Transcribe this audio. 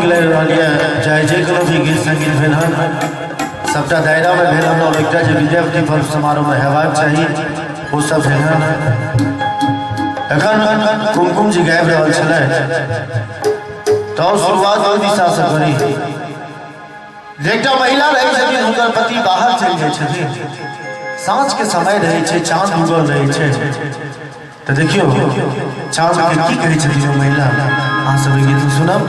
नीक लग रही है चाहे जो भी गीत संगीत भेल सबटा दायरा में भेल हम एक विजयवती पर्व समारोह में हेबाक चाहिए वो सब भेल एखन कुमकुम जी गाबि रहल छलै तो शुरुआत ओहि दिशा से करी एकटा महिला रहे छथिन हुनकर पति बाहर चलि जाइ छथिन साँझ के समय रहे छै चाँद उगल रहे छै तो देखियो चाँद के की कहै छथिन महिला अहाँ सब गीत सुनब।